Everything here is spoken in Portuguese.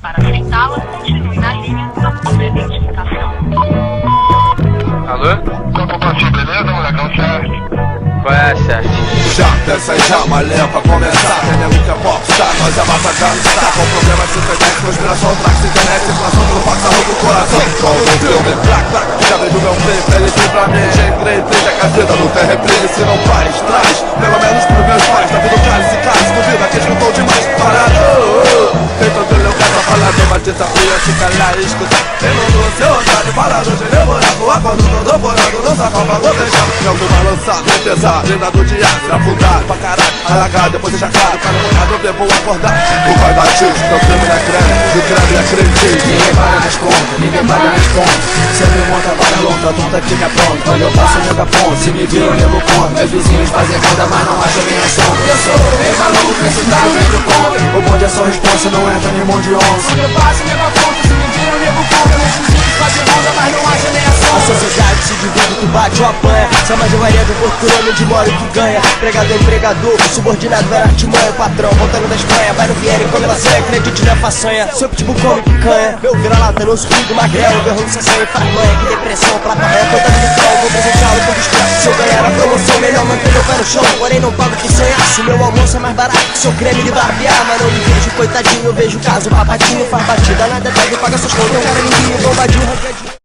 Para aceitá-la, continue na linha após a identificação. Alô? Tô com você, beleza, molecão? Certo? Qual é, chefe? Já, desce aí já, malé pra começar. Tem nego que é popstar, nós é massacrando. Tá com problemas de internet, conspiração, trax, internet, inflação pelo passado do coração. Como um filme, clac, clac, já vejo meu clipe, ele tem pra mim. Já entrei, desde a caseta, não tem replay, se não faz, traz. Pelo menos pros meus pais, tá vindo cálice, cálice, duvida que eles não tão demais. Parado, tem todo lugar pra falar, tem batida fria, fica lá e escuta. Tem no seu otário, parado de demorar, com a quando tô doborado, não saca pra vou deixar. Jogo balançado, é pesado. Treinador de aço, afundado pra caralho, alagar, depois deixa claro, cara molhado, eu devo acordar. O pai da tilt, não creme na creme, do creme acredite. Ninguém paga nas contas, ninguém paga nas contas. Sempre monta vara longa, tonta que me apronta. Quando eu passo nunca ponto, se me vir eu nego conta. Meus vizinhos fazem conta, mas não acham minha sombra. Eu sou bem maluco, ressuscitado, vem do conta. O bonde é só responsa, não entra nem mão de onça. Quando eu passo nego conta, se me vir eu nego conta. Meus vizinhos fazem conta, mas não acham nem a sombra. A sociedade se divide, tu bate ou apanha. Só mais de Maria do Portugal, onde mora o que ganha. Pregador, empregador, subordinado, era artimanha. Patrão, voltando da Espanha, vai no Vieira e come lasanha. Acredite na façanha, seu pitbull come picanha. Meu vira-lata, meu subido, magrelo, berrando sação e faz manha. Que depressão, placa reta, toda militar. Vou presenciá-lo com desprezo. Se eu ganhar a promoção, melhor manter meu pé no chão. Porém não pago que sonhaço, meu almoço é mais barato que seu creme de barbear. Mas não me vejo, coitadinho, eu vejo o caso. Papatinho faz batida, nada deve, paga suas contas. Um cara limpinho, bombadinho, ranqueadinho.